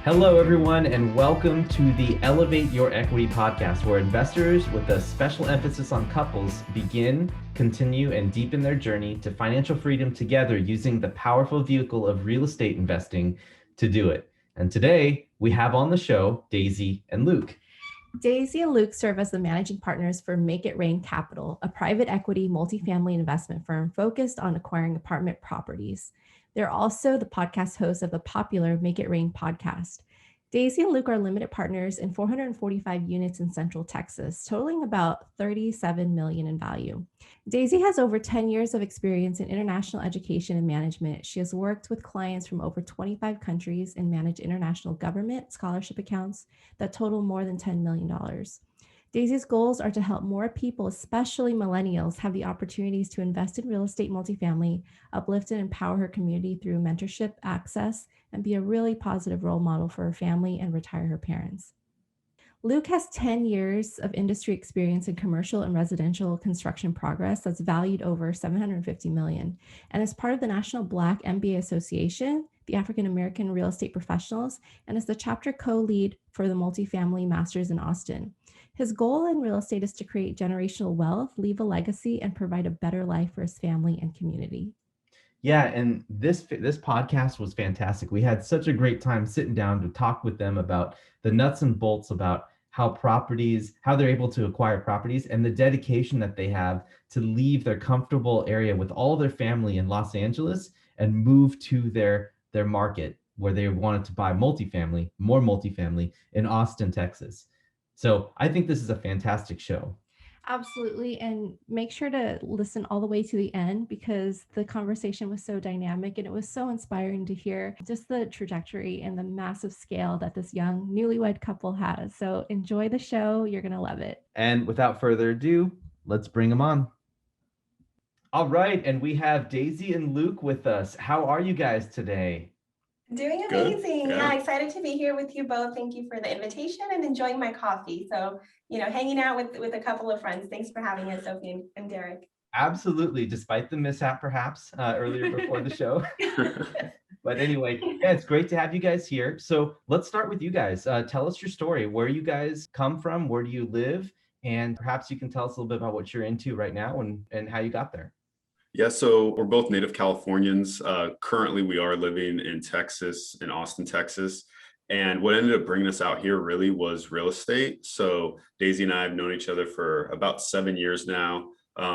Hello, everyone, and welcome to the Elevate Your Equity podcast, where investors with a special emphasis on couples begin, continue, and deepen their journey to financial freedom together using the powerful vehicle of real estate investing to do it. And today we have on the show Daisy and Luc. Daisy and Luc serve as the managing partners for Make It Rain Capital, a private equity multifamily investment firm focused on acquiring apartment properties. They're also the podcast hosts of the popular Make It Rain podcast. Daisy and Luc are limited partners in 445 units in Central Texas, totaling about $37 million in value. Daisy has over 10 years of experience in international education and management. She has worked with clients from over 25 countries and managed international government scholarship accounts that total more than $10 million. Daisy's goals are to help more people, especially millennials, have the opportunities to invest in real estate multifamily, uplift and empower her community through mentorship access, and be a really positive role model for her family and retire her parents. Luc has 10 years of industry experience in commercial and residential construction progress that's valued over $750 million, and is part of the National Black MBA Association, the African American Real Estate Professionals, and is the chapter co-lead for the Multifamily Masters in Austin. His goal in real estate is to create generational wealth, leave a legacy, and provide a better life for his family and community. Yeah, and this podcast was fantastic. We had such a great time sitting down to talk with them about the nuts and bolts about how they're able to acquire properties and the dedication that they have to leave their comfortable area with all their family in Los Angeles and move to their market where they wanted to buy more multifamily in Austin, Texas. So I think this is a fantastic show. Absolutely. And make sure to listen all the way to the end because the conversation was so dynamic and it was so inspiring to hear just the trajectory and the massive scale that this young newlywed couple has. So enjoy the show. You're going to love it. And without further ado, let's bring them on. All right. And we have Daisy and Luc with us. How are you guys today? Doing amazing. Yeah, excited to be here with you both. Thank you for the invitation and enjoying my coffee. So, hanging out with a couple of friends. Thanks for having us, Sophie and Derek. Absolutely, despite the mishap perhaps earlier before the show. But anyway, yeah, it's great to have you guys here. So let's start with you guys. Tell us your story. Where you guys come from? Where do you live? And perhaps you can tell us a little bit about what you're into right now and how you got there. Yeah, so we're both native Californians. Currently, we are living in Texas, in Austin, Texas. And what ended up bringing us out here really was real estate. So Daisy and I have known each other for about 7 years now,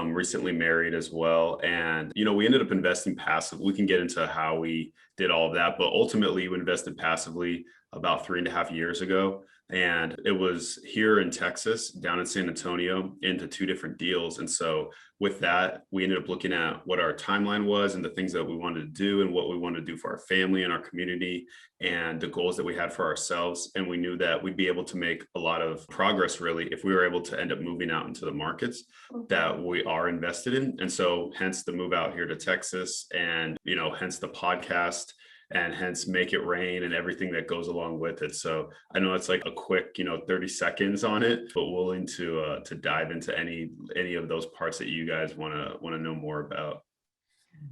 recently married as well. And, we ended up investing passively. We can get into how we did all of that, but ultimately we invested passively about 3.5 years ago. And it was here in Texas, down in San Antonio, into 2 different deals. And so with that, we ended up looking at what our timeline was and the things that we wanted to do and what we wanted to do for our family and our community and the goals that we had for ourselves. And we knew that we'd be able to make a lot of progress really if we were able to end up moving out into the markets that we are invested in. And so hence the move out here to Texas and, hence the podcast. And hence Make It Rain and everything that goes along with it. So I know it's like a quick, 30 seconds on it, but willing to dive into any of those parts that you guys want to know more about.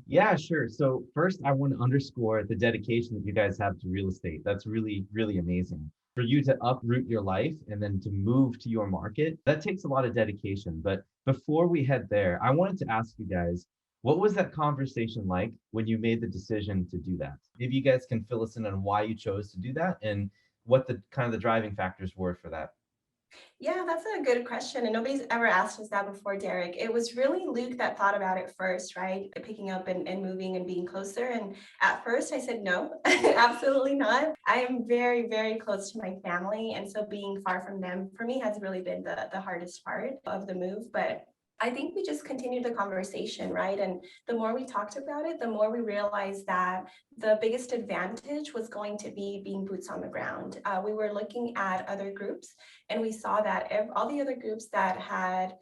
Yeah, sure. So first, I want to underscore the dedication that you guys have to real estate. That's really, really amazing. For you to uproot your life and then to move to your market, that takes a lot of dedication. But before we head there, I wanted to ask you guys, what was that conversation like when you made the decision to do that? If you guys can fill us in on why you chose to do that and what the kind of the driving factors were for that. Yeah, that's a good question. And nobody's ever asked us that before, Derek. It was really Luc that thought about it first, right? Picking up and moving and being closer. And at first I said, no, absolutely not. I am very, very close to my family. And so being far from them for me has really been the hardest part of the move. But I think we just continued the conversation, right? And the more we talked about it, the more we realized that the biggest advantage was going to be being boots on the ground. We were looking at other groups and we saw that all the other groups that had,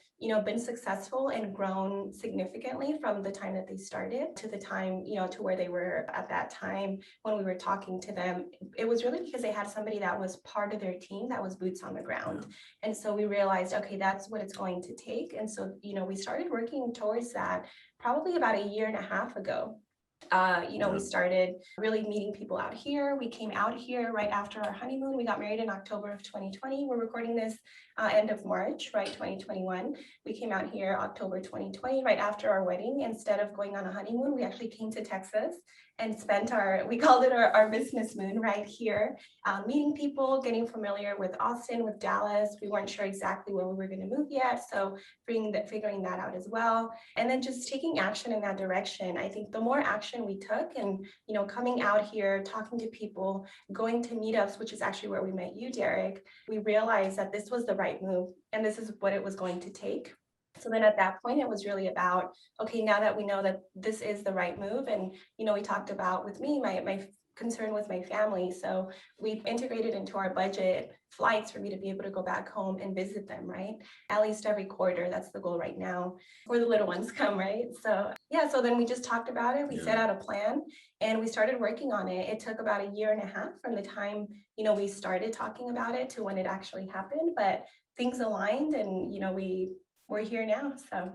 been successful and grown significantly from the time that they started to the time, to where they were at that time when we were talking to them, it was really because they had somebody that was part of their team that was boots on the ground. And so we realized, okay, that's what it's going to take. And so, we started working towards that probably about 1.5 years ago. We started really meeting people out here. We came out here right after our honeymoon. We got married in October of 2020. We're recording this end of March, right, 2021. We came out here October 2020, right after our wedding. Instead of going on a honeymoon, we actually came to Texas and spent we called it our business moon right here, meeting people, getting familiar with Austin, with Dallas. We weren't sure exactly where we were going to move yet, so figuring that out as well. And then just taking action in that direction. I think the more action we took and, coming out here, talking to people, going to meetups, which is actually where we met you, Derek, we realized that this was the right move and this is what it was going to take. So then at that point, it was really about, okay, now that we know that this is the right move, and, we talked about with me, my concern with my family. So we integrated into our budget flights for me to be able to go back home and visit them, right? At least every quarter. That's the goal right now before the little ones come, right? So yeah, so then we just talked about it. We set out a plan and we started working on it. It took about 1.5 years from the time, we started talking about it to when it actually happened, but things aligned and, we're here now, so.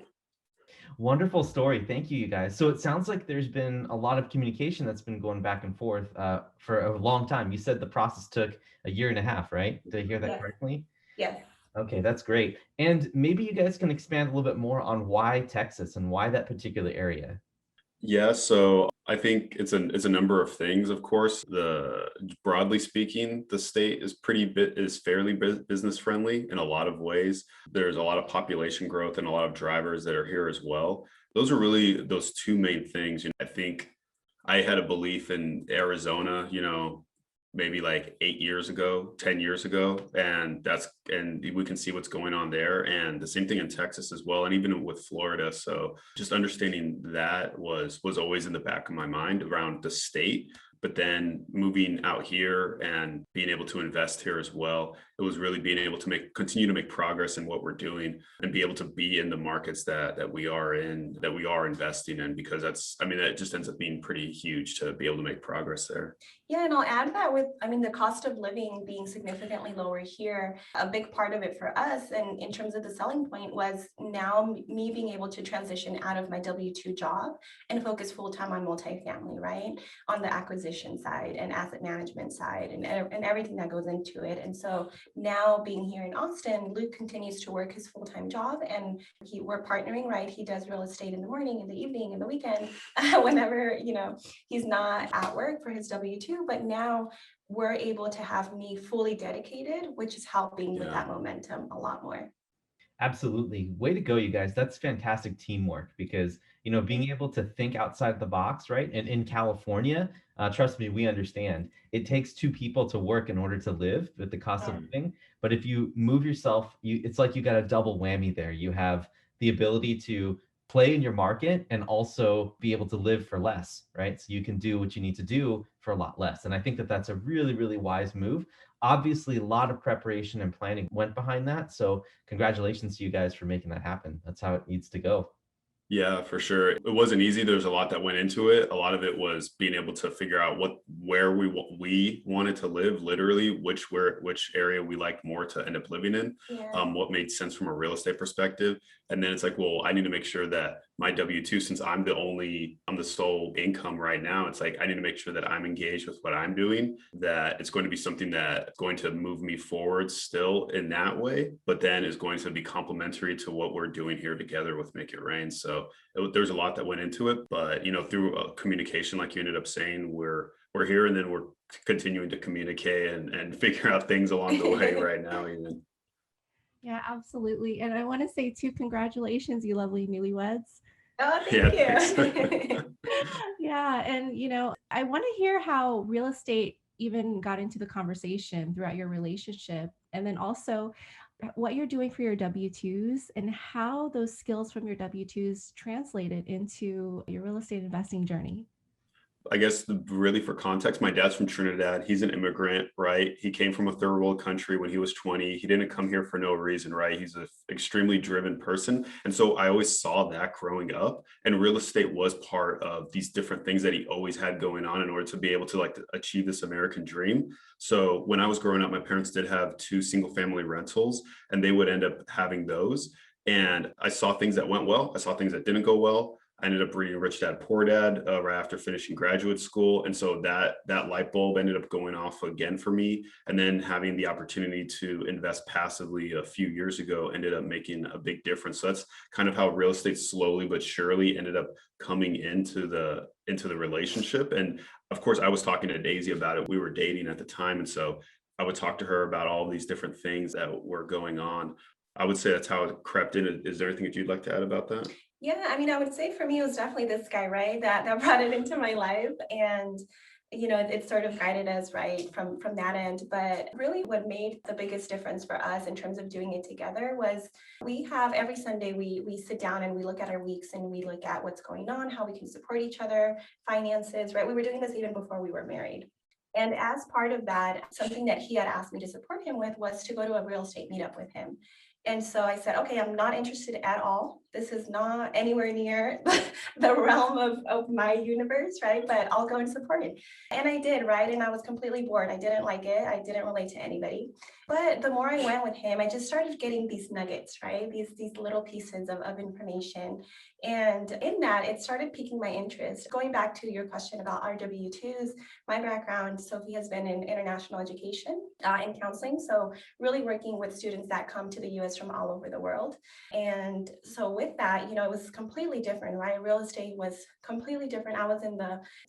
Wonderful story. Thank you, you guys. So it sounds like there's been a lot of communication that's been going back and forth for a long time. You said the process took 1.5 years, right? Did I hear that correctly? Yes. Okay, that's great. And maybe you guys can expand a little bit more on why Texas and why that particular area. Yeah, so I think it's a number of things. Of course, broadly speaking, the state is fairly business friendly in a lot of ways. There's a lot of population growth and a lot of drivers that are here as well. Those are really those two main things. I think I had a belief in Arizona, maybe like 8 years ago, 10 years ago. And we can see what's going on there. And the same thing in Texas as well. And even with Florida. So just understanding that was always in the back of my mind around the state. But then moving out here and being able to invest here as well, it was really being able to continue to make progress in what we're doing and be able to be in the markets that we are in, that we are investing in, because that just ends up being pretty huge to be able to make progress there. Yeah, and I'll add that with, the cost of living being significantly lower here, a big part of it for us, and in terms of the selling point, was now me being able to transition out of my W-2 job and focus full-time on multifamily, right? On the acquisition side and asset management side and everything that goes into it. And so now being here in Austin, Luc continues to work his full-time job and we're partnering, right? He does real estate in the morning, in the evening, in the weekend, whenever, he's not at work for his W-2, but now we're able to have me fully dedicated, which is helping with that momentum a lot more. Absolutely. Way to go, you guys. That's fantastic teamwork because, being able to think outside the box, right? And in California, trust me, we understand. It takes two people to work in order to live with the cost of living. But if you move yourself, it's like you got a double whammy there. You have the ability to play in your market and also be able to live for less, right? So you can do what you need to do for a lot less. And I think that that's a really, really wise move. Obviously, a lot of preparation and planning went behind that. So congratulations to you guys for making that happen. That's how it needs to go. Yeah, for sure. It wasn't easy. There's a lot that went into it. A lot of it was being able to figure out where we wanted to live, literally, which area we liked more to end up living in, what made sense from a real estate perspective. And then it's like, well, I need to make sure that my W-2, since I'm the sole income right now, it's like, I need to make sure that I'm engaged with what I'm doing, that it's going to be something that's going to move me forward still in that way, but then is going to be complementary to what we're doing here together with Make It Rain. So there's a lot that went into it, but, through communication, like you ended up saying, we're here, and then we're continuing to communicate and figure out things along the way right now, even. Yeah, absolutely. And I want to say too, congratulations, you lovely newlyweds. Oh, thank you. Yeah. And, I want to hear how real estate even got into the conversation throughout your relationship. And then also what you're doing for your W-2s and how those skills from your W-2s translated into your real estate investing journey. I guess really for context, my dad's from Trinidad. He's an immigrant, right? He came from a third world country when he was 20. He didn't come here for no reason, right? He's an extremely driven person. And so I always saw that growing up, and real estate was part of these different things that he always had going on in order to be able to achieve this American dream. So when I was growing up, my parents did have 2 single family rentals, and they would end up having those. And I saw things that went well. I saw things that didn't go well. I ended up reading Rich Dad Poor Dad right after finishing graduate school. And so that light bulb ended up going off again for me. And then having the opportunity to invest passively a few years ago ended up making a big difference. So that's kind of how real estate slowly but surely ended up coming into the relationship. And of course, I was talking to Daisy about it. We were dating at the time. And so I would talk to her about all these different things that were going on. I would say that's how it crept in. Is there anything that you'd like to add about that? Yeah, I mean, I would say for me, it was definitely this guy, right, that brought it into my life. And it sort of guided us right from that end. But really what made the biggest difference for us in terms of doing it together was we have every Sunday we sit down and we look at our weeks and we look at what's going on, how we can support each other, finances, right? We were doing this even before we were married. And as part of that, something that he had asked me to support him with was to go to a real estate meetup with him. And so I said, okay, I'm not interested at all. This is not anywhere near the realm of my universe, right? But I'll go and support it. And I did, right? And I was completely bored. I didn't like it. I didn't relate to anybody. But the more I went with him, I just started getting these nuggets, right? These little pieces of information. And in that, it started piquing my interest. Going back to your question about our W-2s, my background, Sophie, has been in international education and counseling. So really working with students that come to the US from all over the world. And so with that, it was completely different, right? Real estate was completely different. I was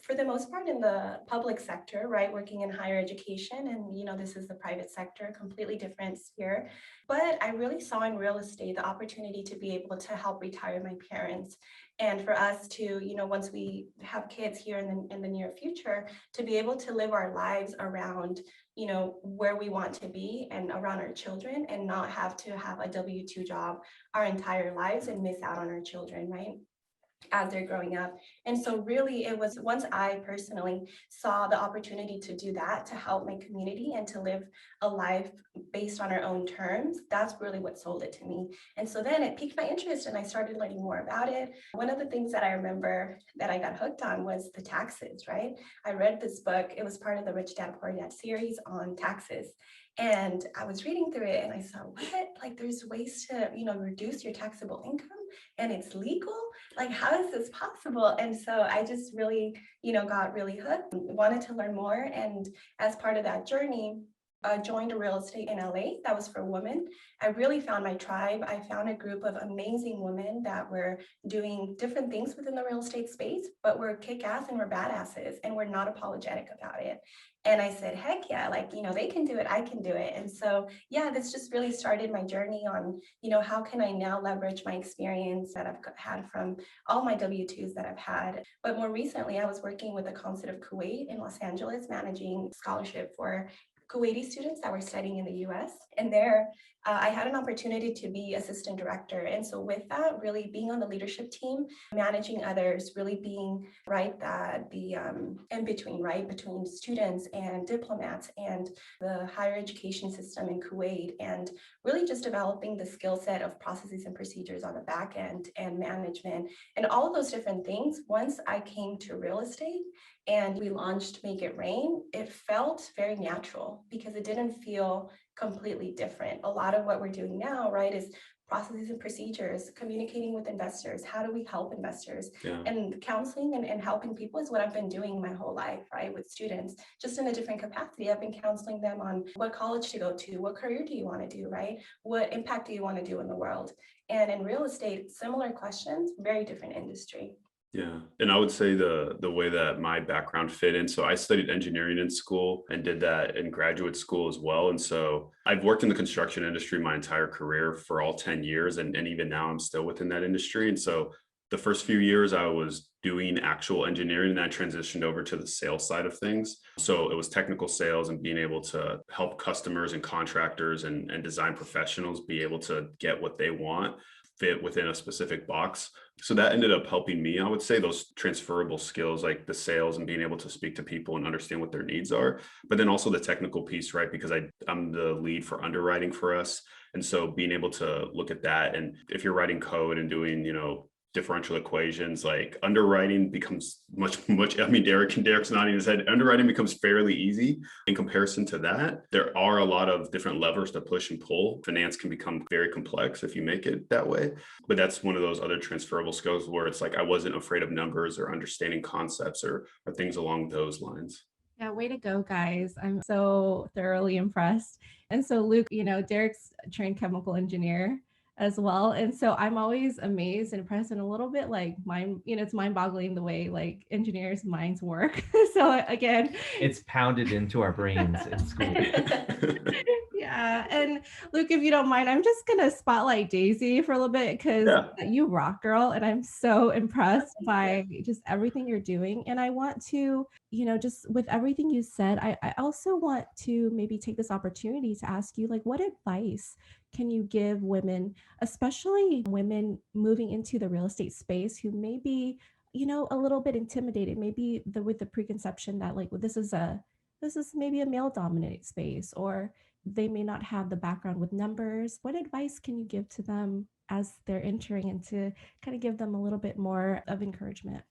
for the most part, in the public sector, right? Working in higher education. And, this is the private sector, completely different sphere. But I really saw in real estate the opportunity to be able to help retire my parents. And for us to, once we have kids here in the near future, to be able to live our lives around, where we want to be and around our children, and not have to have a W-2 job our entire lives and miss out on our children, right, as they're growing up. And so really it was once I personally saw the opportunity to do that, to help my community and to live a life based on our own terms, that's really what sold it to me. And so then it piqued my interest and I started learning more about it. One of the things that I remember that I got hooked on was the taxes, right? I read this book. It was part of the Rich Dad Poor Dad series on taxes. And I was reading through it and I saw, what? Like, there's ways to, reduce your taxable income and it's legal? Like, how is this possible? And so I just really, got really hooked, wanted to learn more. And as part of that journey, joined a real estate in LA that was for women. I really found my tribe. I found a group of amazing women that were doing different things within the real estate space, but we're kick-ass and we're badasses and we're not apologetic about it. And I said, heck yeah, like, they can do it, I can do it. And so, yeah, this just really started my journey on, how can I now leverage my experience that I've had from all my W-2s that I've had. But more recently, I was working with the Consulate of Kuwait in Los Angeles, managing scholarship for Kuwaiti students that were studying in the US. And there, I had an opportunity to be assistant director. And so with that, really being on the leadership team, managing others, really being the in between, right, between students and diplomats and the higher education system in Kuwait, and really just developing the skill set of processes and procedures on the back end and management and all of those different things. Once I came to real estate and we launched Make It Rain, it felt very natural because it didn't feel completely different. A lot of what we're doing now, right, is processes and procedures, communicating with investors. How do we help investors? Yeah. And counseling and helping people is what I've been doing my whole life, right, with students, just in a different capacity. I've been counseling them on what college to go to, what career do you want to do, right? What impact do you want to do in the world? And in real estate, similar questions, very different industry. Yeah. And I would say the way that my background fit in, so I studied engineering in school and did that in graduate school as well. And so I've worked in the construction industry my entire career for all 10 years. And even now I'm still within that industry. And so the first few years I was doing actual engineering and I transitioned over to the sales side of things. So it was technical sales and being able to help customers and contractors and design professionals be able to get what they want, fit within a specific box. So that ended up helping me. I would say those transferable skills, like the sales and being able to speak to people and understand what their needs are, but then also the technical piece, right? Because I'm the lead for underwriting for us. And so being able to look at that, and if you're writing code and doing, differential equations, like underwriting becomes much, I mean, Derek's nodding his head. Underwriting becomes fairly easy in comparison to that. There are a lot of different levers to push and pull. Finance can become very complex if you make it that way. But that's one of those other transferable skills where it's like, I wasn't afraid of numbers or understanding concepts or things along those lines. Yeah, way to go, guys. I'm so thoroughly impressed. And so, Luc, Derek's a trained chemical engineer as well. And so I'm always amazed and impressed and a little bit like it's mind boggling the way like engineers' minds work. So again, it's pounded into our brains in school. Yeah. And Luc, if you don't mind, I'm just going to spotlight Daisy for a little bit because you rock, girl. And I'm so impressed by just everything you're doing. And I want to, just with everything you said, I also want to maybe take this opportunity to ask you, like, what advice can you give women, especially women moving into the real estate space who may be, a little bit intimidated, maybe with the preconception that like, well, this is maybe a male dominated space, or they may not have the background with numbers. What advice can you give to them as they're entering and to kind of give them a little bit more of encouragement?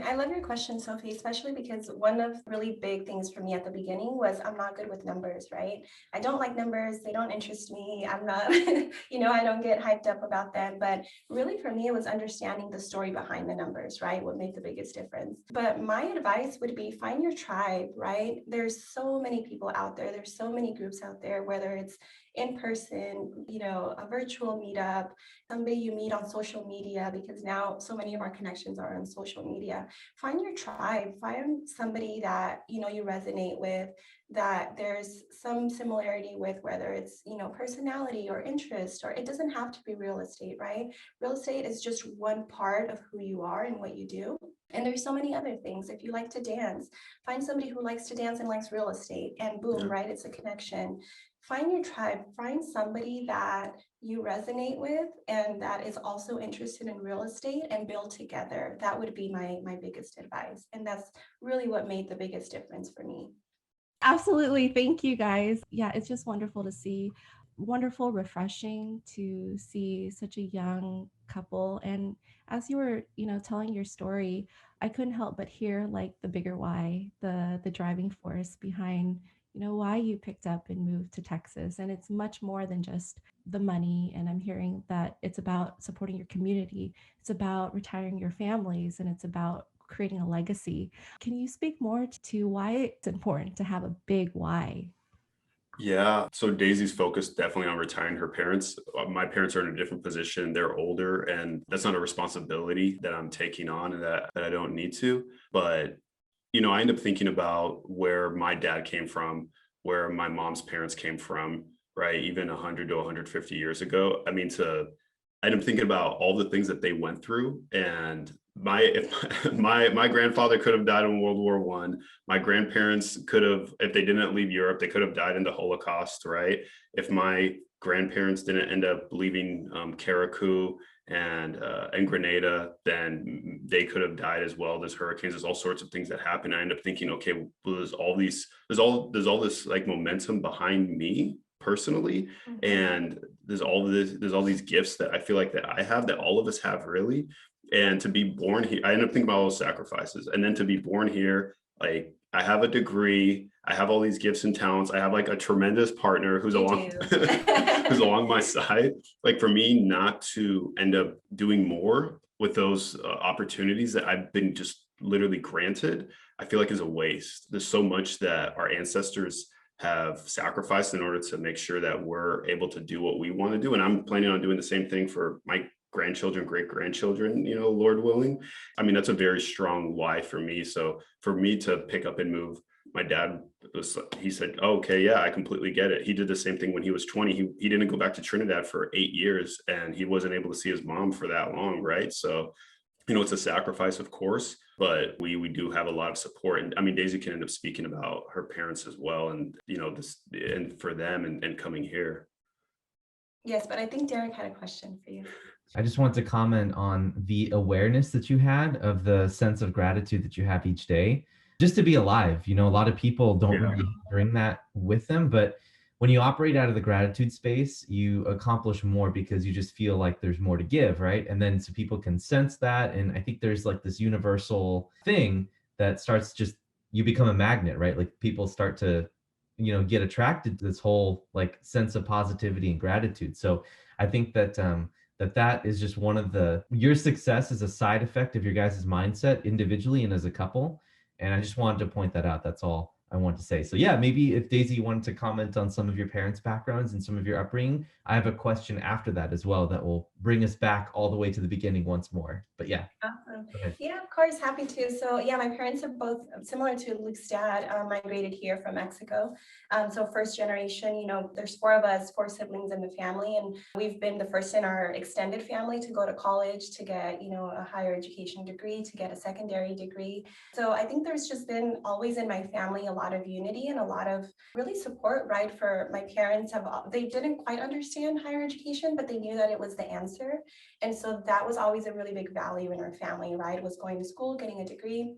I love your question, Sophie, especially because one of really big things for me at the beginning was I'm not good with numbers, right? I don't like numbers. They don't interest me. I'm not, I don't get hyped up about them. But really for me, it was understanding the story behind the numbers, right? What made the biggest difference. But my advice would be find your tribe, right? There's so many people out there. There's so many groups out there, whether it's in person, a virtual meetup, somebody you meet on social media, because now so many of our connections are on social media. Find your tribe, find somebody that, you resonate with, that there's some similarity with, whether it's, personality or interest, or it doesn't have to be real estate, right? Real estate is just one part of who you are and what you do. And there's so many other things. If you like to dance, find somebody who likes to dance and likes real estate, and boom, right? It's a connection. Find your tribe, find somebody that you resonate with and that is also interested in real estate, and build together. That would be my biggest advice. And that's really what made the biggest difference for me. Absolutely. Thank you, guys. Yeah, it's just wonderful to see, wonderful, refreshing to see such a young couple. And as you were, telling your story, I couldn't help but hear like the bigger why, the driving force behind, why you picked up and moved to Texas. And it's much more than just the money. And I'm hearing that it's about supporting your community. It's about retiring your families, and it's about creating a legacy. Can you speak more to why it's important to have a big why? Yeah. So Daisy's focused definitely on retiring her parents. My parents are in a different position. They're older, and that's not a responsibility that I'm taking on and that I don't need to. But, I end up thinking about where my dad came from, where my mom's parents came from, right? Even 100 to 150 years ago. I end up thinking about all the things that they went through. And my grandfather could have died in World War I. My grandparents could have, if they didn't leave Europe, they could have died in the Holocaust, right? If my grandparents didn't end up leaving Carriacou and Grenada, then they could have died as well. There's hurricanes, there's all sorts of things that happen. I end up thinking, okay, well, there's all this like momentum behind me personally, and there's all these gifts that I feel like that I have, that all of us have, really. And to be born here, I end up thinking about all those sacrifices, and then to be born here, like I have a degree, I have all these gifts and talents, I have like a tremendous partner who's who's along my side. Like for me not to end up doing more with those opportunities that I've been just literally granted, I feel like is a waste. There's so much that our ancestors have sacrificed in order to make sure that we're able to do what we want to do. And I'm planning on doing the same thing for my grandchildren, great grandchildren, Lord willing. I mean, that's a very strong why for me. So for me to pick up and move, my dad he said, oh, okay, yeah, I completely get it. He did the same thing when he was 20. He didn't go back to Trinidad for 8 years, and he wasn't able to see his mom for that long, right? So, it's a sacrifice, of course, but we do have a lot of support. And I mean, Daisy can end up speaking about her parents as well, and this, and for them and coming here. Yes, but I think Derek had a question for you. I just want to comment on the awareness that you had of the sense of gratitude that you have each day, just to be alive. A lot of people don't really bring that with them, but when you operate out of the gratitude space, you accomplish more because you just feel like there's more to give, right? And then so people can sense that. And I think there's like this universal thing that starts just, you become a magnet, right? Like people start to, get attracted to this whole like sense of positivity and gratitude. So I think that that is just one of your success is a side effect of your guys' mindset individually and as a couple. And I just wanted to point that out. That's all I want to say. So yeah, maybe if Daisy, you wanted to comment on some of your parents' backgrounds and some of your upbringing, I have a question after that as well that will bring us back all the way to the beginning once more. But yeah. Awesome. Okay. Yeah, of course, happy to. So yeah, my parents are both similar to Luke's dad, migrated here from Mexico. So first generation, there's four of us, four siblings in the family, and we've been the first in our extended family to go to college, to get, a higher education degree, to get a secondary degree. So I think there's just been always in my family a lot of unity and a lot of really support, right? For my parents they didn't quite understand higher education, but they knew that it was the answer. And so that was always a really big value in our family, right? Was going to school, getting a degree.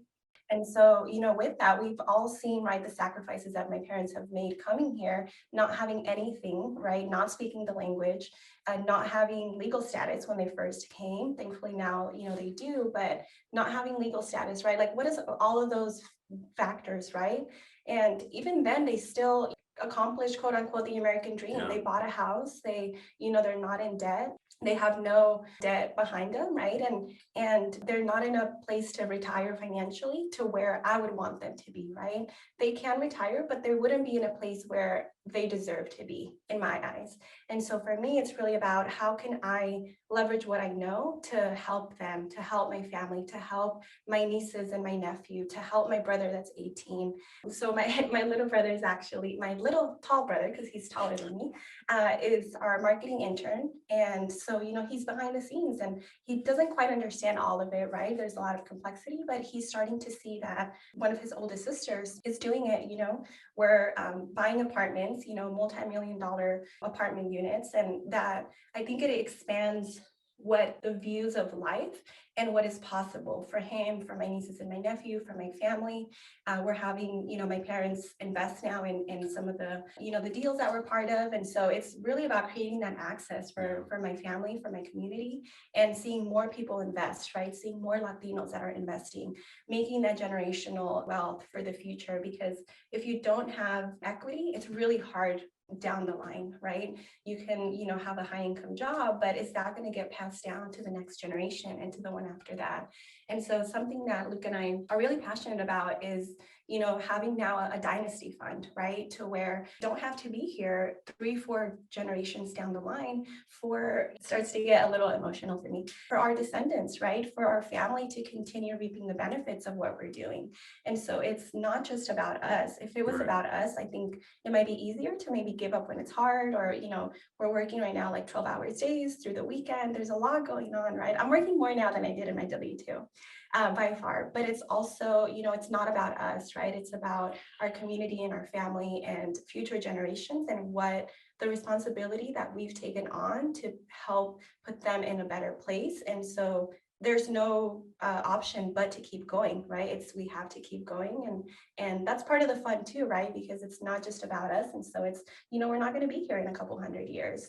And so, with that, we've all seen, right, the sacrifices that my parents have made coming here, not having anything, right, not speaking the language, not having legal status when they first came. Thankfully now, they do, but not having legal status, right? Like, what is all of those factors, right? And even then, they still accomplished, quote unquote, the American dream. Yeah. They bought a house. They're not in debt. They have no debt behind them, right? And they're not in a place to retire financially to where I would want them to be, right? They can retire, but they wouldn't be in a place where they deserve to be, in my eyes. And so for me, it's really about how can I leverage what I know to help them, to help my family, to help my nieces and my nephew, to help my brother that's 18. So my little brother is actually, my little tall brother, because he's taller than me, is our marketing intern. And so, he's behind the scenes and he doesn't quite understand all of it, right? There's a lot of complexity, but he's starting to see that one of his oldest sisters is doing it. We're buying apartments, multi-million-dollar apartment units. And that, I think it expands what the views of life and what is possible for him, for my nieces and my nephew, for my family. We're having, my parents invest now in some of the, the deals that we're part of. And so it's really about creating that access for my family, for my community, and seeing more people invest, right? Seeing more Latinos that are investing, making that generational wealth for the future. Because if you don't have equity, it's really hard down the line, right? You can, have a high income job, but is that going to get passed down to the next generation and to the one after that? And so something that Luke and I are really passionate about is, having now a dynasty fund, right? To where you don't have to be here 3-4 generations down the line it starts to get a little emotional for me, for our descendants, right? For our family to continue reaping the benefits of what we're doing. And so it's not just about us. If it was about us, I think it might be easier to maybe give up when it's hard, or, we're working right now like 12-hour days through the weekend. There's a lot going on, right? I'm working more now than I did in my W-2. By far, but it's also, it's not about us, right? It's about our community and our family and future generations, and what the responsibility that we've taken on to help put them in a better place. And so there's no option but to keep going, right? We have to keep going, and that's part of the fun too, right? Because it's not just about us, and so it's, we're not going to be here in a couple hundred years,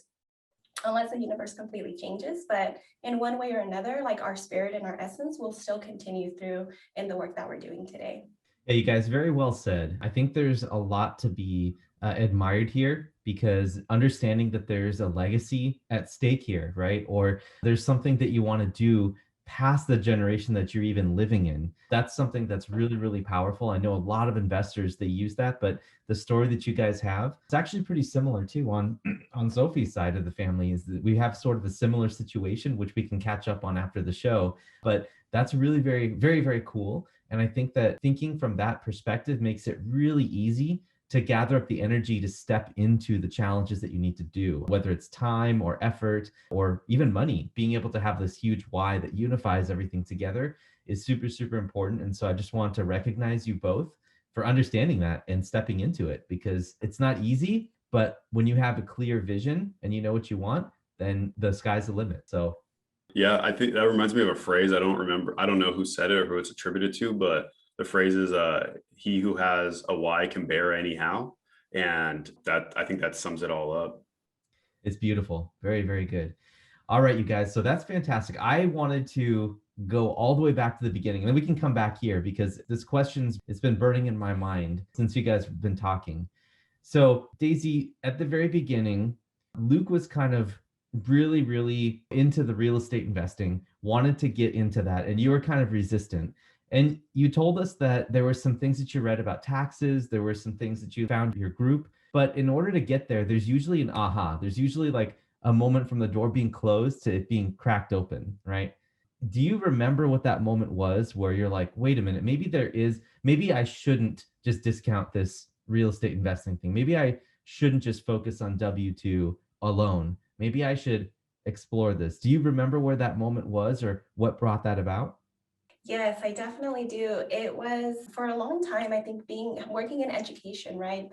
unless the universe completely changes. But in one way or another, like our spirit and our essence will still continue through in the work that we're doing today. Yeah, you guys, very well said. I think there's a lot to be admired here, because understanding that there's a legacy at stake here, right? Or there's something that you want to do past the generation that you're even living in. That's something that's really, really powerful. I know a lot of investors, they use that, but the story that you guys have, it's actually pretty similar too on Sophie's side of the family, is that we have sort of a similar situation, which we can catch up on after the show. But that's really very, very, very cool. And I think that thinking from that perspective makes it really easy to gather up the energy to step into the challenges that you need to do, whether it's time or effort or even money. Being able to have this huge why that unifies everything together is super, super important. And so I just want to recognize you both for understanding that and stepping into it, because it's not easy, but when you have a clear vision and you know what you want, then the sky's the limit. So yeah, I think that reminds me of a phrase. I don't know who said it or who it's attributed to, but the phrase is he who has a why can bear anyhow. And that, I think that sums it all up. It's beautiful. Very, very good. All right, you guys. So that's fantastic. I wanted to go all the way back to the beginning, and then we can come back here because this question's it's been burning in my mind since you guys have been talking. So, Daisy, at the very beginning, Luc was kind of really, really into the real estate investing, wanted to get into that, and you were kind of resistant. And you told us that there were some things that you read about taxes, there were some things that you found in your group, but in order to get there, there's usually an aha. There's usually like a moment from the door being closed to it being cracked open, right? Do you remember what that moment was where you're like, wait a minute, maybe I shouldn't just discount this real estate investing thing. Maybe I shouldn't just focus on W2 alone. Maybe I should explore this. Do you remember where that moment was or what brought that about? Yes, I definitely do. It was for a long time, I think being working in education, right?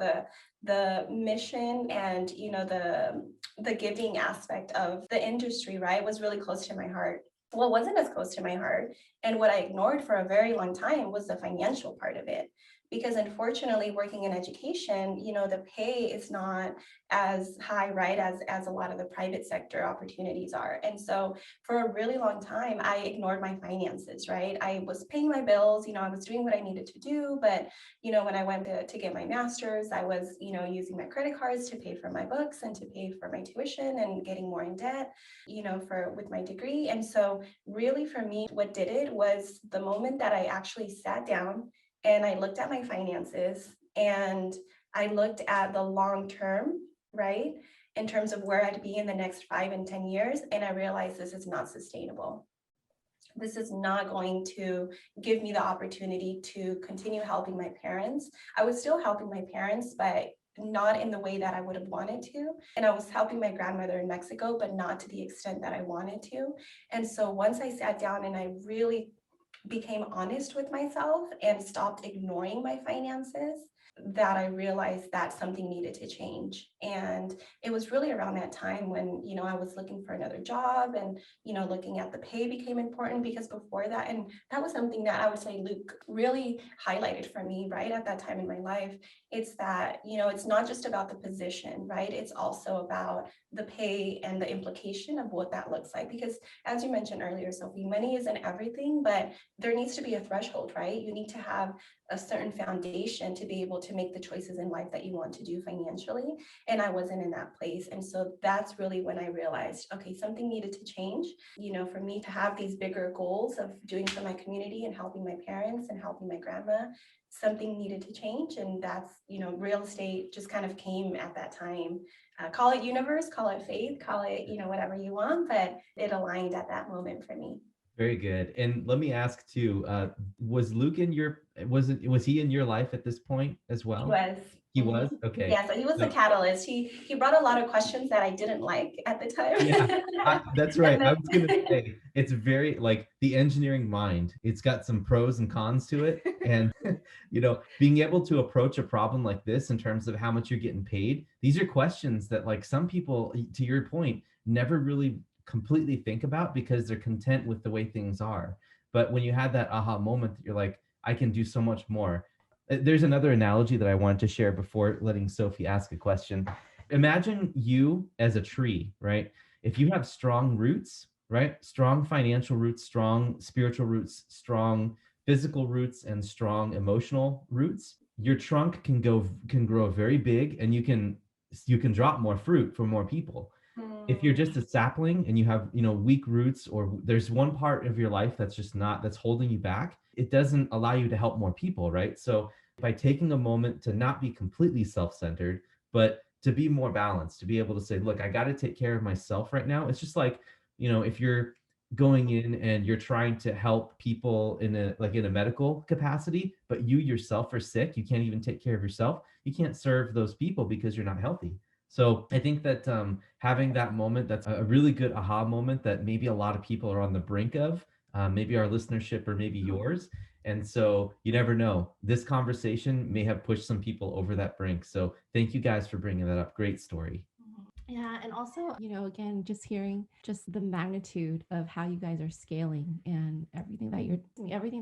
The mission and the giving aspect of the industry, right, was really close to my heart. What wasn't as close to my heart and what I ignored for a very long time was the financial part of it. Because unfortunately, working in education, the pay is not as high, right, as a lot of the private sector opportunities are. And so for a really long time, I ignored my finances, right? I was paying my bills, I was doing what I needed to do. But, when I went to get my master's, I was, using my credit cards to pay for my books and to pay for my tuition and getting more in debt, with my degree. And so really for me, what did it was the moment that I actually sat down and I looked at my finances and I looked at the long term, right? In terms of where I'd be in the next 5 and 10 years. And I realized this is not sustainable. This is not going to give me the opportunity to continue helping my parents. I was still helping my parents, but not in the way that I would have wanted to. And I was helping my grandmother in Mexico, but not to the extent that I wanted to. And so once I sat down and I really became honest with myself and stopped ignoring my finances, that I realized that something needed to change. And it was really around that time when, I was looking for another job and, looking at the pay became important because before that, and that was something that I would say Luc really highlighted for me right at that time in my life. It's that, it's not just about the position, right? It's also about the pay and the implication of what that looks like. Because as you mentioned earlier, Sophie, money isn't everything, but there needs to be a threshold, right? You need to have a certain foundation to be able to make the choices in life that you want to do financially. And I wasn't in that place. And so that's really when I realized, okay, something needed to change, for me to have these bigger goals of doing for my community and helping my parents and helping my grandma, something needed to change. And that's, real estate just kind of came at that time. Call it universe, call it faith, call it, whatever you want, but it aligned at that moment for me. Very good. And let me ask too, was Luc was he in your life at this point as He well? was. He Mhm. was? Okay. Yeah, so he was the So, catalyst. He brought a lot of questions that I didn't like at the time. yeah, that's right. And I then was gonna say it's very like the engineering mind. It's got some pros and cons to it, and being able to approach a problem like this in terms of how much you're getting paid. These are questions that like some people, to your point, never really completely think about because they're content with the way things are. But when you had that aha moment, that you're like, I can do so much more. There's another analogy that I wanted to share before letting Sophie ask a question. Imagine you as a tree, right? If you have strong roots, right? Strong financial roots, strong spiritual roots, strong physical roots, and strong emotional roots, your trunk can grow very big, and you can drop more fruit for more people. If you're just a sapling and you have weak roots, or there's one part of your life that's just not that's holding you back, it doesn't allow you to help more people, right? So by taking a moment to not be completely self-centered, but to be more balanced, to be able to say, look, I got to take care of myself right now. It's just like, if you're going in and you're trying to help people in a medical capacity, but you yourself are sick, you can't even take care of yourself, you can't serve those people because you're not healthy. So I think that having that moment, that's a really good aha moment that maybe a lot of people are on the brink of, maybe our listenership or maybe yours. And so you never know. This conversation may have pushed some people over that brink. So thank you guys for bringing that up. Great story. Yeah, and also, again, just hearing just the magnitude of how you guys are scaling and everything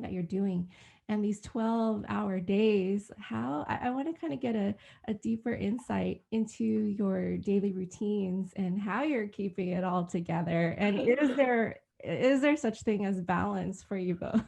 that you're doing, and these 12-hour days. How I want to kind of get a deeper insight into your daily routines and how you're keeping it all together. And is there such thing as balance for you both?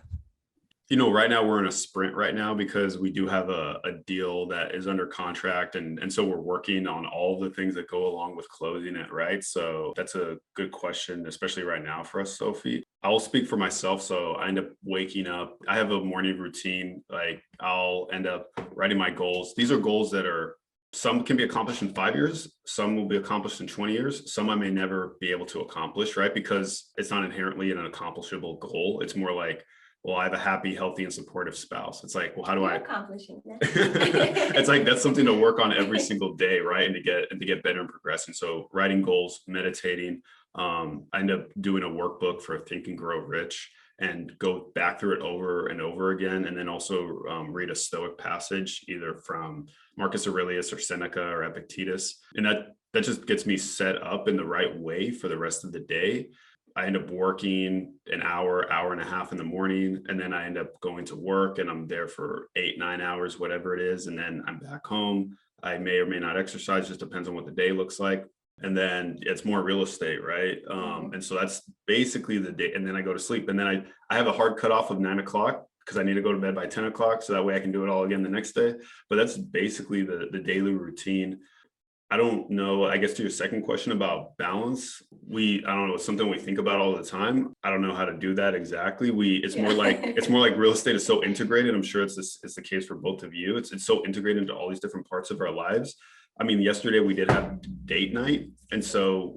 Right now we're in a sprint right now because we do have a deal that is under contract. And so we're working on all the things that go along with closing it, right? So that's a good question, especially right now for us, Sophie. I'll speak for myself. So I end up waking up. I have a morning routine. Like I'll end up writing my goals. These are goals that are some can be accomplished in 5 years, some will be accomplished in 20 years, some I may never be able to accomplish, right? Because it's not inherently an accomplishable goal. It's more like, well, I have a happy, healthy, and supportive spouse. It's like, well, how do You're I accomplishing that. It's like that's something to work on every single day, right? And to get better and progressing. So writing goals, meditating. I end up doing a workbook for Think and Grow Rich and go back through it over and over again. And then also read a Stoic passage, either from Marcus Aurelius or Seneca or Epictetus. And that just gets me set up in the right way for the rest of the day. I end up working an hour and a half in the morning, and then I end up going to work and I'm there for 8-9 hours, whatever it is. And then I'm back home. I may or may not exercise, just depends on what the day looks like. And then it's more real estate, right? And so that's basically the day. And then I go to sleep. And then I have a hard cutoff of 9 o'clock because I need to go to bed by 10 o'clock. So that way I can do it all again the next day. But that's basically the daily routine. I don't know, I guess to your second question about balance, I don't know, it's something we think about all the time. I don't know how to do that exactly. It's more like real estate is so integrated. I'm sure it's the case for both of you. It's so integrated into all these different parts of our lives. I mean, yesterday we did have date night. And so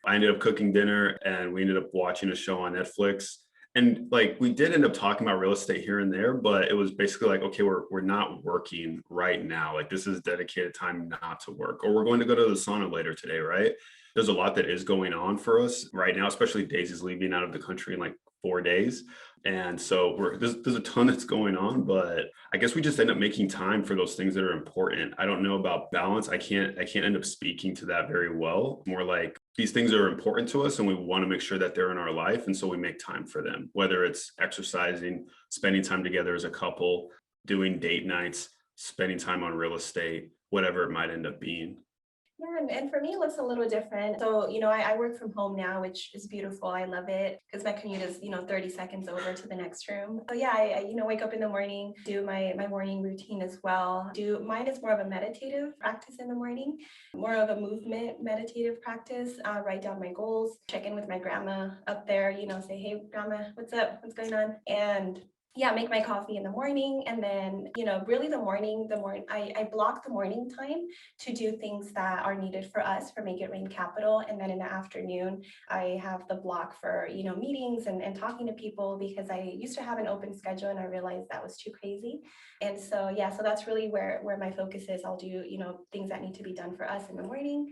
I ended up cooking dinner and we ended up watching a show on Netflix. And like we did end up talking about real estate here and there, but it was basically like, okay, we're not working right now. Like this is dedicated time not to work, or we're going to go to the sauna later today, right? There's a lot that is going on for us right now, especially Daisy's leaving out of the country in like 4 days. And so there's a ton that's going on, but I guess we just end up making time for those things that are important. I don't know about balance. I can't end up speaking to that very well. More like these things are important to us and we want to make sure that they're in our life. And so we make time for them, whether it's exercising, spending time together as a couple, doing date nights, spending time on real estate, whatever it might end up being. Yeah, and for me, it looks a little different. So, I work from home now, which is beautiful. I love it because my commute is, 30 seconds over to the next room. So yeah, I wake up in the morning, do my morning routine as well. Mine is more of a meditative practice in the morning, more of a movement meditative practice. Write down my goals, check in with my grandma up there, say, hey, grandma, what's up? What's going on? And yeah, make my coffee in the morning. And then, really the morning, I block the morning time to do things that are needed for us for Make It Rain Capital. And then in the afternoon, I have the block for, meetings and talking to people, because I used to have an open schedule and I realized that was too crazy. And so, yeah, so that's really where my focus is. I'll do, things that need to be done for us in the morning.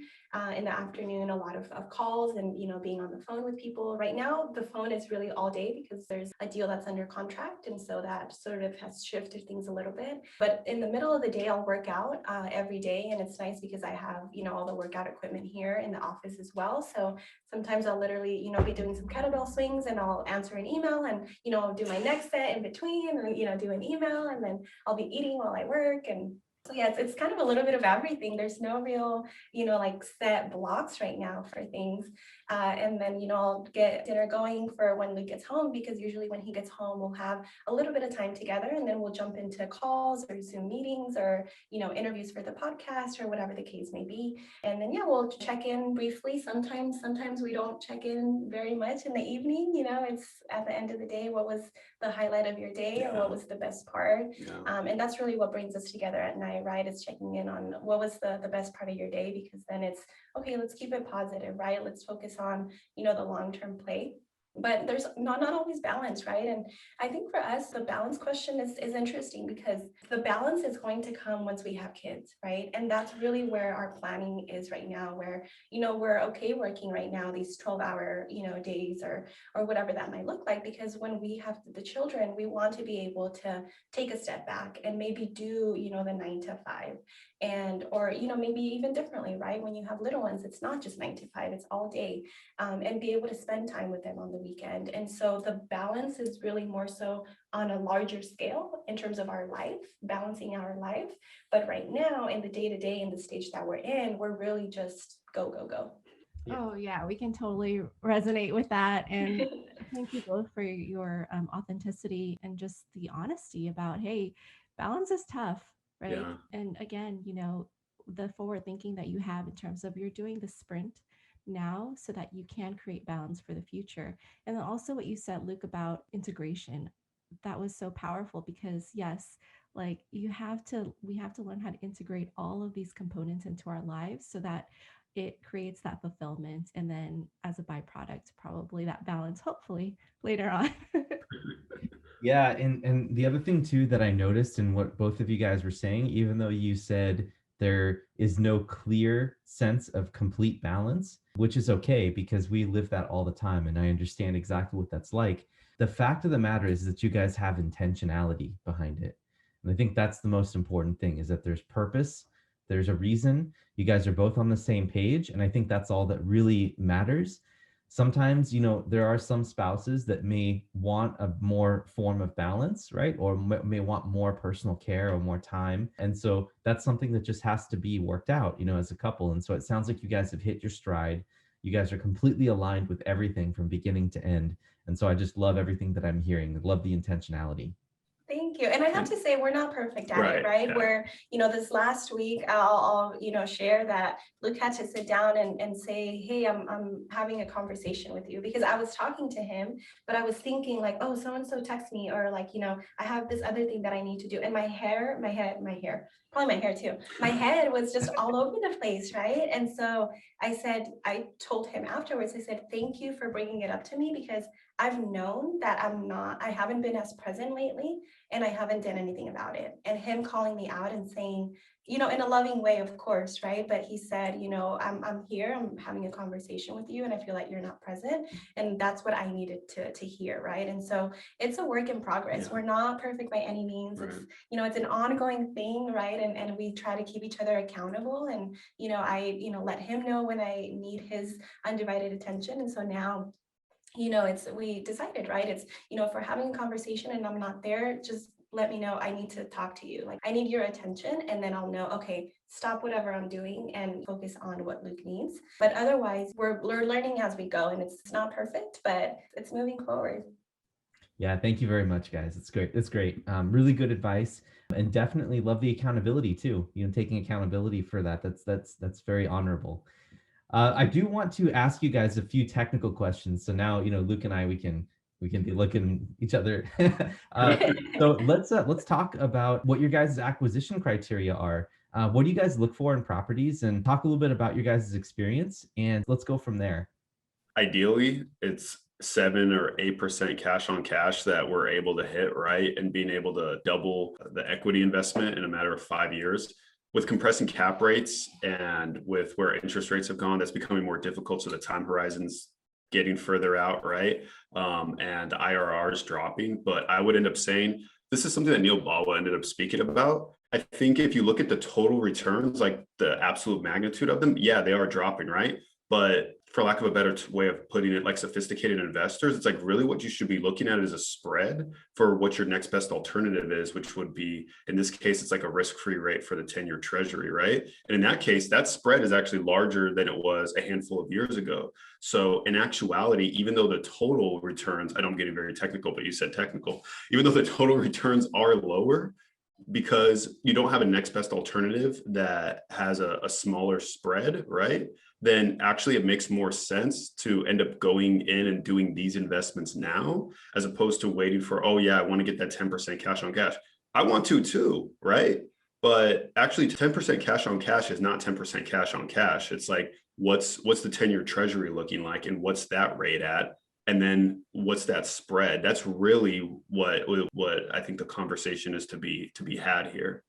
In the afternoon, a lot of calls and, being on the phone with people. Right now, the phone is really all day because there's a deal that's under contract. And so that sort of has shifted things a little bit. But in the middle of the day, I'll work out every day. And it's nice because I have, all the workout equipment here in the office as well. So sometimes I'll literally, be doing some kettlebell swings and I'll answer an email and, do my next set in between and, do an email, and then I'll be eating while I work. And so yeah, it's kind of a little bit of everything. There's no real, like set blocks right now for things. And then, I'll get dinner going for when Luke gets home, because usually when he gets home, we'll have a little bit of time together and then we'll jump into calls or Zoom meetings or, interviews for the podcast or whatever the case may be. And then, yeah, we'll check in briefly. Sometimes we don't check in very much in the evening. It's at the end of the day, what was the highlight of your day or what was the best part? And that's really what brings us together at night, right? It's checking in on what was the best part of your day, because then it's, okay, let's keep it positive, right? Let's focus on, the long-term play. but there's not always balance, right? And I think for us, the balance question is interesting because the balance is going to come once we have kids, right? And that's really where our planning is right now, where, we're okay working right now, these 12-hour, days or whatever that might look like, because when we have the children, we want to be able to take a step back and maybe do, the 9 to 5 or maybe even differently, right? When you have little ones, it's not just 9 to 5, it's all day, and be able to spend time with them on the weekend. And so the balance is really more so on a larger scale in terms of our life, balancing our life. But right now in the day-to-day, in the stage that we're in, we're really just go, go, go. Yeah. Oh yeah, we can totally resonate with that. And thank you both for your authenticity and just the honesty about, hey, balance is tough, right? Yeah. And again, the forward thinking that you have in terms of you're doing the sprint now so that you can create balance for the future. And then also what you said, Luke, about integration, that was so powerful because yes, like we have to learn how to integrate all of these components into our lives so that it creates that fulfillment, and then as a byproduct probably that balance hopefully later on. Yeah, and the other thing too that I noticed in what both of you guys were saying, even though you said there is no clear sense of complete balance, which is okay because we live that all the time and I understand exactly what that's like. The fact of the matter is that you guys have intentionality behind it. And I think that's the most important thing, is that there's purpose, there's a reason, you guys are both on the same page, and I think that's all that really matters. Sometimes, there are some spouses that may want a more form of balance, right? Or may want more personal care or more time. And so that's something that just has to be worked out, as a couple. And so it sounds like you guys have hit your stride. You guys are completely aligned with everything from beginning to end. And so I just love everything that I'm hearing. I love the intentionality. Thank you. And I have to say, we're not perfect at it, right? Yeah. Where, this last week, I'll share that Luke had to sit down and say, hey, I'm having a conversation with you, because I was talking to him, but I was thinking like, oh, so-and-so text me, or like, I have this other thing that I need to do. And my hair, probably my hair too. My head was just all over the place, right? And so I told him afterwards, I said, thank you for bringing it up to me, because I've known that I haven't been as present lately, and I haven't done anything about it. And him calling me out and saying, in a loving way, of course, right? But he said, I'm here, I'm having a conversation with you, and I feel like you're not present. And that's what I needed to hear, right? And so it's a work in progress. Yeah. We're not perfect by any means. Right. It's an ongoing thing, right? And we try to keep each other accountable. And, I, let him know when I need his undivided attention. And so now, we decided, right? It's, if we're having a conversation and I'm not there, just let me know. I need to talk to you. Like, I need your attention. And then I'll know, okay, stop whatever I'm doing and focus on what Luke needs. But otherwise, we're learning as we go, and it's not perfect, but it's moving forward. Yeah, thank you very much, guys. It's great. It's great. Really good advice, and definitely love the accountability too. Taking accountability for that. That's very honorable. I do want to ask you guys a few technical questions. So now, Luke and I, we can be looking each other. So let's talk about what your guys' acquisition criteria are. What do you guys look for in properties, and talk a little bit about your guys' experience, and let's go from there. Ideally, it's 7 or 8% cash on cash that we're able to hit, right? And being able to double the equity investment in a matter of 5 years. With compressing cap rates and with where interest rates have gone, that's becoming more difficult. So the time horizon's getting further out, right? And the IRR is dropping. But I would end up saying, this is something that Neil Bawa ended up speaking about. I think if you look at the total returns, like the absolute magnitude of them, yeah, they are dropping, right? But for lack of a better way of putting it, like sophisticated investors, it's like really what you should be looking at is a spread for what your next best alternative is, which would be, in this case, it's like a risk-free rate for the 10-year treasury, right? And in that case, that spread is actually larger than it was a handful of years ago. So in actuality, even though the total returns, I know I'm getting very technical, but you said technical, even though the total returns are lower, because you don't have a next best alternative that has a smaller spread, right? Then actually it makes more sense to end up going in and doing these investments now, as opposed to waiting for, oh yeah, I want to get that 10% cash on cash. I want to too, right? But actually 10% cash on cash is not 10% cash on cash. It's like, what's the 10-year treasury looking like, and what's that rate at? And then what's that spread? That's really what I think the conversation is to be had here.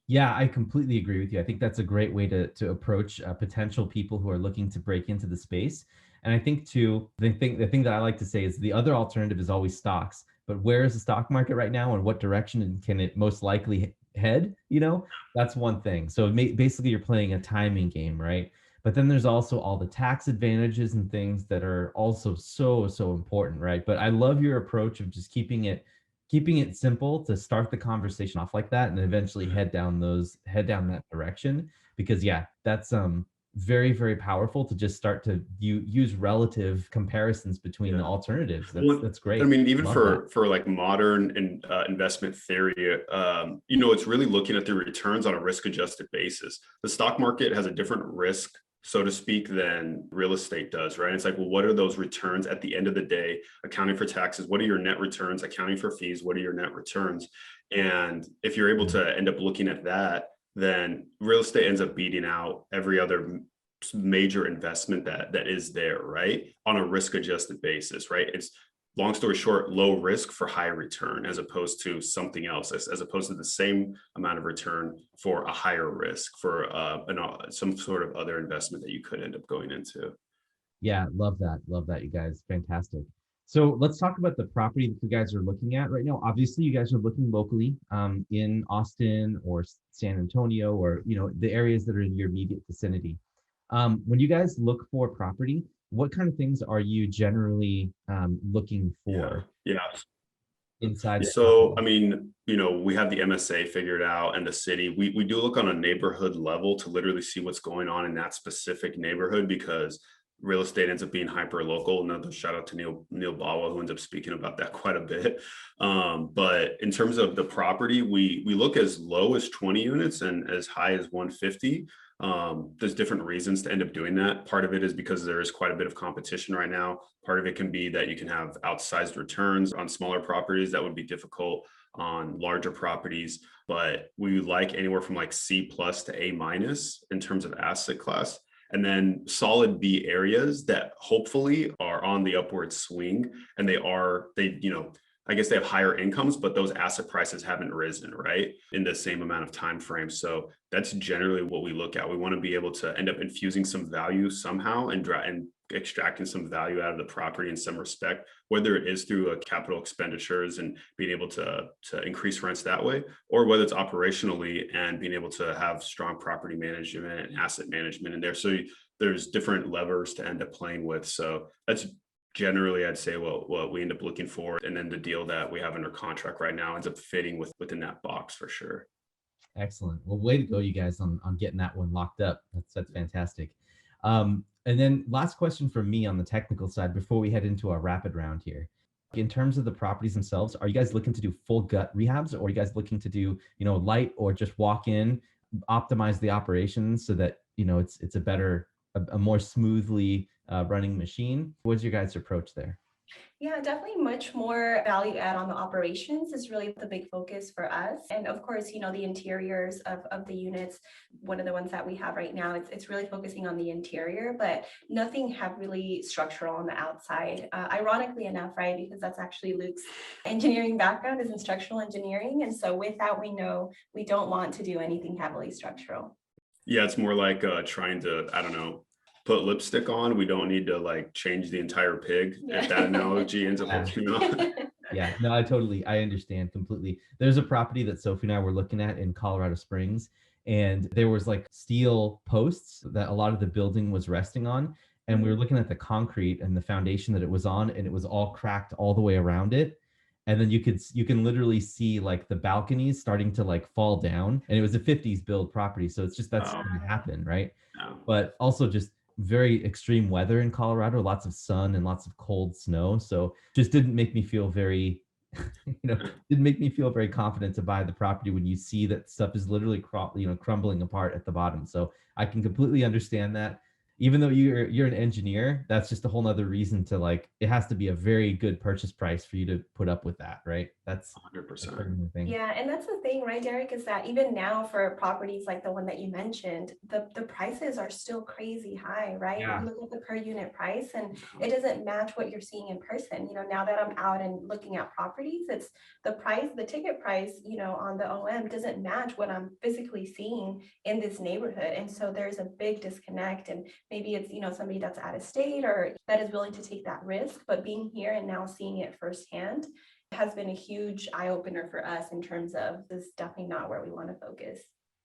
Yeah, I completely agree with you. I think that's a great way to approach potential people who are looking to break into the space. And I think too, the thing that I like to say is the other alternative is always stocks. But where is the stock market right now, and what direction can it most likely head? That's one thing. So basically, you're playing a timing game, right? But then there's also all the tax advantages and things that are also so important, right? But I love your approach of just keeping it simple to start the conversation off like that and eventually head down that direction, because yeah, that's very powerful to just start to use relative comparisons between the Yeah. alternatives. Well, That's I great. mean, even Love that. for like modern and investment theory, it's really looking at the returns on a risk adjusted basis. The stock market has a different risk, so to speak, than real estate does, right? It's like, well, what are those returns at the end of the day, accounting for taxes? What are your net returns? Accounting for fees? What are your net returns? And if you're able to end up looking at that, then real estate ends up beating out every other major investment that is there, right? On a risk adjusted basis, right? It's, long story short, low risk for high return, as opposed to something else, as opposed to the same amount of return for a higher risk for some sort of other investment that you could end up going into. Yeah, love that. Love that, you guys. Fantastic. So let's talk about the property that you guys are looking at right now. Obviously, you guys are looking locally, in Austin or San Antonio, or the areas that are in your immediate vicinity. When you guys look for property, what kind of things are you generally looking Yeah. for Yeah. inside the So, property? I mean, we have the MSA figured out and the city. We do look on a neighborhood level to literally see what's going on in that specific neighborhood, because real estate ends up being hyper local. Another shout out to Neil Bawa, who ends up speaking about that quite a bit. But in terms of the property, we look as low as 20 units and as high as 150. There's different reasons to end up doing that. Part of it is because there is quite a bit of competition right now. Part of it can be that you can have outsized returns on smaller properties that would be difficult on larger properties. But we like anywhere from like C plus to A minus in terms of asset class. And then solid B areas that hopefully are on the upward swing, and I guess they have higher incomes, but those asset prices haven't risen, right, in the same amount of time frame. So that's generally what we look at. We want to be able to end up infusing some value somehow and extracting some value out of the property in some respect, whether it is through capital expenditures and being able to increase rents that way, or whether it's operationally and being able to have strong property management and asset management in there. So there's different levers to end up playing with. So that's generally, I'd say, what we end up looking for. And then the deal that we have under contract right now ends up fitting within that box for sure. Excellent. Well, way to go, you guys, on getting that one locked up. That's fantastic. And then last question from me on the technical side before we head into our rapid round here. In terms of the properties themselves, are you guys looking to do full gut rehabs, or are you guys looking to do, light, or just walk in, optimize the operations so that, it's a more smoothly running machine? What's your guys' approach there? Yeah, definitely much more value add on the operations is really the big focus for us. And of course, the interiors of the units, one of the ones that we have right now, it's really focusing on the interior, but nothing have really structural on the outside. Ironically enough, right, because that's actually Luc's engineering background is in structural engineering. And so with that, we know we don't want to do anything heavily structural. Yeah, it's more like trying to, I don't know, put lipstick on. We don't need to like change the entire pig, Yeah. if that analogy ends up working out. Yeah, no, I understand completely. There's a property that Sophie and I were looking at in Colorado Springs, and there was like steel posts that a lot of the building was resting on. And we were looking at the concrete and the foundation that it was on, and it was all cracked all the way around it. And then you can literally see like the balconies starting to like fall down. And it was a 50s build property. So it's just that's Oh, going to happen, right? no. But also just very extreme weather in Colorado, lots of sun and lots of cold snow. So just didn't make me feel very, didn't make me feel very confident to buy the property when you see that stuff is literally crumbling apart at the bottom. So I can completely understand that. even though you're an engineer, that's just a whole nother reason to like, it has to be a very good purchase price for you to put up with that, right? That's 100%. the thing. Yeah, and that's the thing, right, Derek, is that even now for properties like the one that you mentioned, the prices are still crazy high, right? Yeah. You look at the per unit price and it doesn't match what you're seeing in person. You know, now that I'm out and looking at properties, it's the price, the ticket price, you know, on the OM doesn't match what I'm physically seeing in this neighborhood. And so there's a big disconnect, and maybe it's, you know, somebody that's out of state or that is willing to take that risk, but being here and now seeing it firsthand has been a huge eye opener for us in terms of this is definitely not where we want to focus.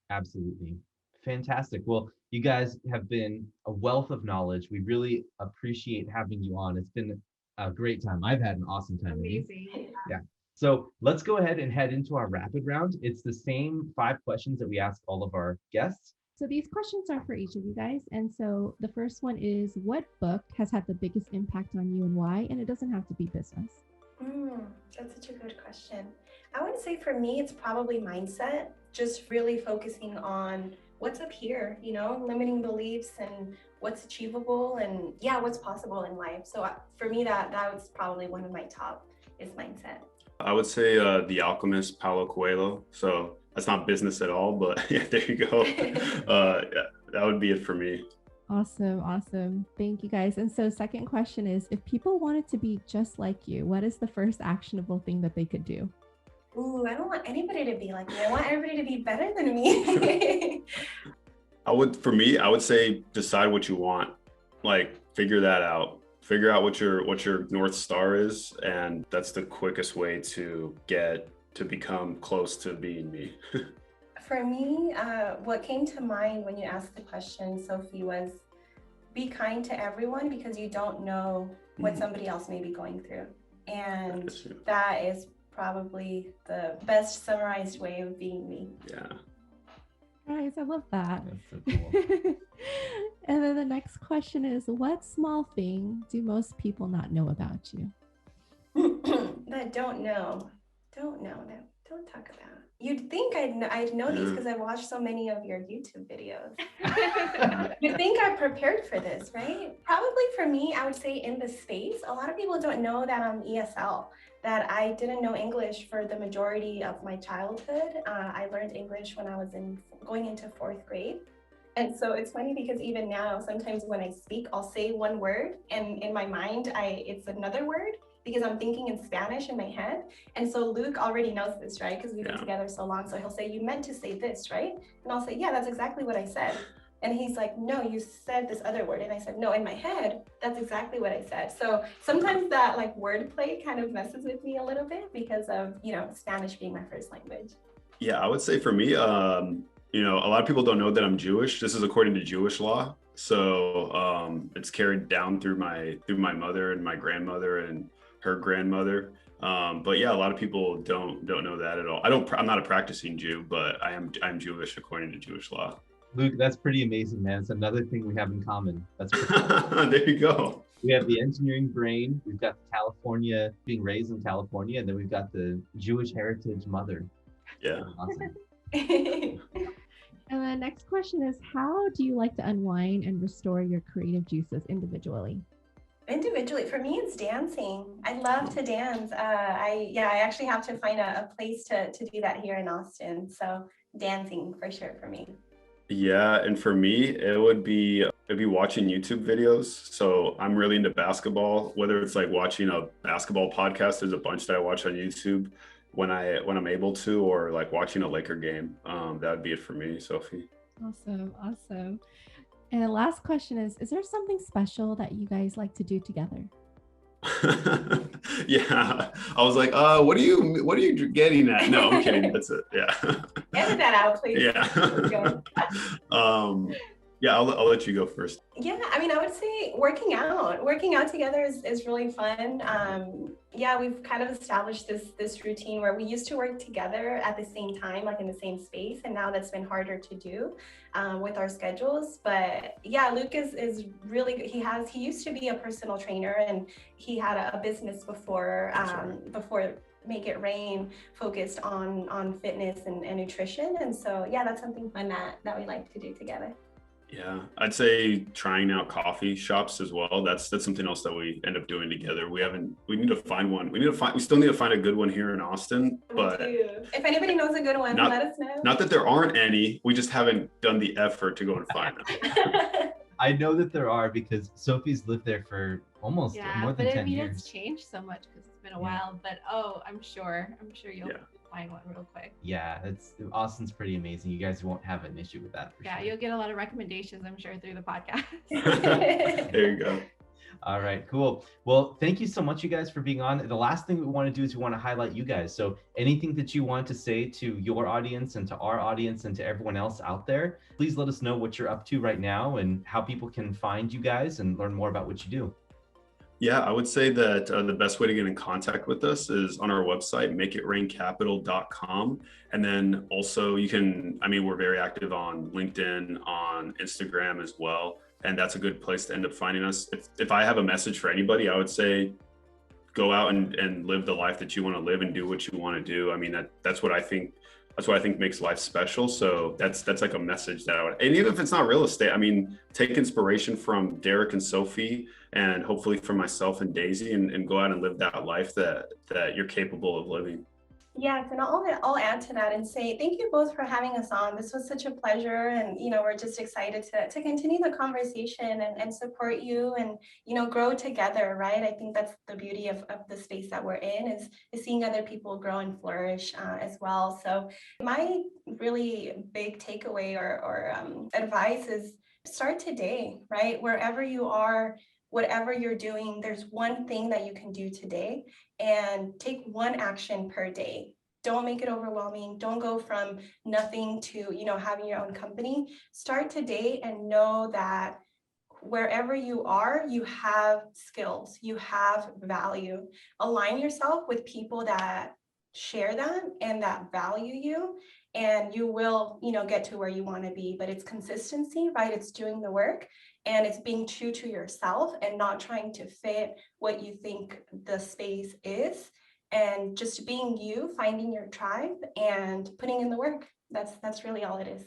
Absolutely. Fantastic. Well, you guys have been a wealth of knowledge. We really appreciate having you on. It's been a great time. I've had an awesome time. Amazing. Yeah. So let's go ahead and head into our rapid round. It's the same 5 questions that we ask all of our guests. So these questions are for each of you guys. And so the first one is, what book has had the biggest impact on you and why? And it doesn't have to be business. That's such a good question. I would say for me, it's probably mindset, just really focusing on what's up here, you know, limiting beliefs and what's achievable and yeah, what's possible in life. So for me, that was probably one of my top is mindset. I would say The Alchemist, Paulo Coelho. So that's not business at all, but yeah, there you go. Yeah, that would be it for me. Awesome. Thank you guys. And so second question is, if people wanted to be just like you, what is the first actionable thing that they could do? Ooh, I don't want anybody to be like me. I want everybody to be better than me. I would say decide what you want. Like figure that out. Figure out what your North Star is, and that's the quickest way to become close to being me. For me, what came to mind when you asked the question, Sophie, was be kind to everyone because you don't know what somebody else may be going through. And that is probably the best summarized way of being me. Yeah. Guys, I love that. That's so cool. And then the next question is, what small thing do most people not know about you? That don't know, that don't talk about. You'd think I'd know these because I've watched so many of your YouTube videos. You'd think I'm prepared for this, right? Probably for me, I would say in the space, a lot of people don't know that I'm ESL, that I didn't know English for the majority of my childhood. I learned English when I was going into 4th grade. And so it's funny because even now, sometimes when I speak, I'll say one word and in my mind, it's another word because I'm thinking in Spanish in my head. And so Luke already knows this, right? Because we've been together so long. So he'll say, you meant to say this, right? And I'll say, yeah, that's exactly what I said. And he's like, no, you said this other word. And I said, no, in my head, that's exactly what I said. So sometimes that like wordplay kind of messes with me a little bit because of, you know, Spanish being my first language. Yeah, I would say for me, you know, a lot of people don't know that I'm Jewish. This is according to Jewish law. So it's carried down through my mother and my grandmother and her grandmother. But yeah, a lot of people don't know that at all. I'm not a practicing Jew, but I'm Jewish according to Jewish law. Luke, that's pretty amazing, man. It's another thing we have in common. That's there you go. We have the engineering brain. We've got California, being raised in California, and then we've got the Jewish heritage mother. Yeah. Awesome. And the next question is, how do you like to unwind and restore your creative juices individually? Individually, for me, it's dancing. I love to dance. I actually have to find a place to do that here in Austin. So dancing for sure for me. Yeah, and for me, it'd be watching YouTube videos. So I'm really into basketball, whether it's like watching a basketball podcast, there's a bunch that I watch on YouTube when I'm able to, or like watching a Laker game. That'd be it for me, Sophie. Awesome. And the last question is there something special that you guys like to do together? Yeah, I was like, what are you getting at? No, I'm kidding. That's it. Yeah. Edit that out, please. Yeah. Yeah, I'll let you go first. Yeah, I mean, I would say working out together is really fun. Yeah, we've kind of established this routine where we used to work together at the same time, like in the same space, and now that's been harder to do with our schedules. But yeah, Luke is really good. He used to be a personal trainer, and he had a business before Make It Rain, focused on fitness and nutrition. And so yeah, that's something fun that we like to do together. Yeah, I'd say trying out coffee shops as well. That's something else that we end up doing together. We need to find one. We still need to find a good one here in Austin, but if anybody knows a good one, let us know. Not that there aren't any, we just haven't done the effort to go and find them. I know that there are because Sophie's lived there for almost more than 10 years. It's changed so much because it's been a while, but I'm sure you'll find one real quick. Yeah, Austin's pretty amazing. You guys won't have an issue with that for sure. You'll get a lot of recommendations, I'm sure, through the podcast. There you go. All right, cool. Well, thank you so much, you guys, for being on. The last thing we want to do is we want to highlight you guys. So anything that you want to say to your audience and to our audience and to everyone else out there, please let us know what you're up to right now and how people can find you guys and learn more about what you do. Yeah, I would say that the best way to get in contact with us is on our website, makeitraincapital.com. And then also we're very active on LinkedIn, on Instagram as well. And that's a good place to end up finding us. If I have a message for anybody, I would say, go out and live the life that you want to live and do what you want to do. I mean, that's what I think makes life special. So that's like a message that I would, and even if it's not real estate, I mean, take inspiration from Derek and Sophie and hopefully from myself and Daisy and go out and live that life that you're capable of living. Yes, and I'll add to that and say thank you both for having us on. This was such a pleasure, and we're just excited to continue the conversation and support you and grow together, right? I think that's the beauty of the space that we're in is seeing other people grow and flourish as well. So my really big takeaway or advice is start today, right? Wherever you are, whatever you're doing, there's one thing that you can do today and take one action per day. Don't make it overwhelming. Don't go from nothing to, having your own company. Start today and know that wherever you are, you have skills, you have value. Align yourself with people that share that and that value you, and you will, get to where you want to be. But it's consistency, right? It's doing the work. And it's being true to yourself and not trying to fit what you think the space is, and just being you, finding your tribe and putting in the work. That's really all it is.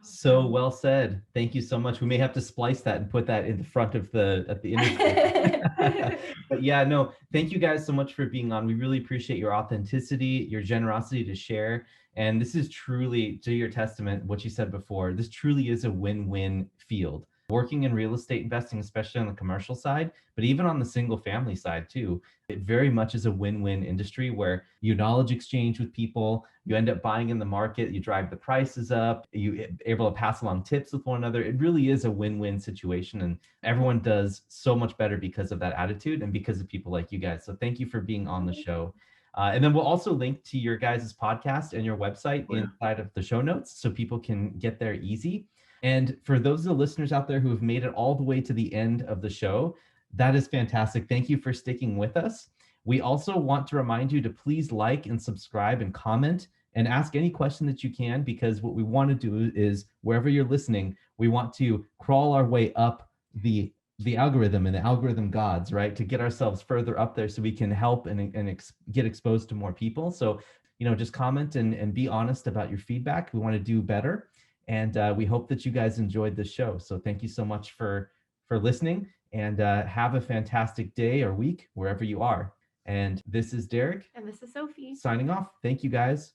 So well said. Thank you so much. We may have to splice that and put that in the front of the interview. But yeah, no, thank you guys so much for being on. We really appreciate your authenticity, your generosity to share. And this is truly, to your testament, what you said before, this truly is a win-win field. Working in real estate investing, especially on the commercial side, but even on the single family side too, it very much is a win-win industry where you knowledge exchange with people, you end up buying in the market, you drive the prices up, you're able to pass along tips with one another. It really is a win-win situation, and everyone does so much better because of that attitude and because of people like you guys. So thank you for being on the show. And then we'll also link to your guys' podcast and your website inside of the show notes so people can get there easy. And for those of the listeners out there who have made it all the way to the end of the show, that is fantastic. Thank you for sticking with us. We also want to remind you to please like and subscribe and comment and ask any question that you can, because what we want to do is wherever you're listening, we want to crawl our way up the algorithm and the algorithm gods, right? To get ourselves further up there so we can help and get exposed to more people. So, just comment and be honest about your feedback. We want to do better. And we hope that you guys enjoyed this show. So thank you so much for listening, and have a fantastic day or week wherever you are. And this is Derek. And this is Sophie. Signing off. Thank you guys.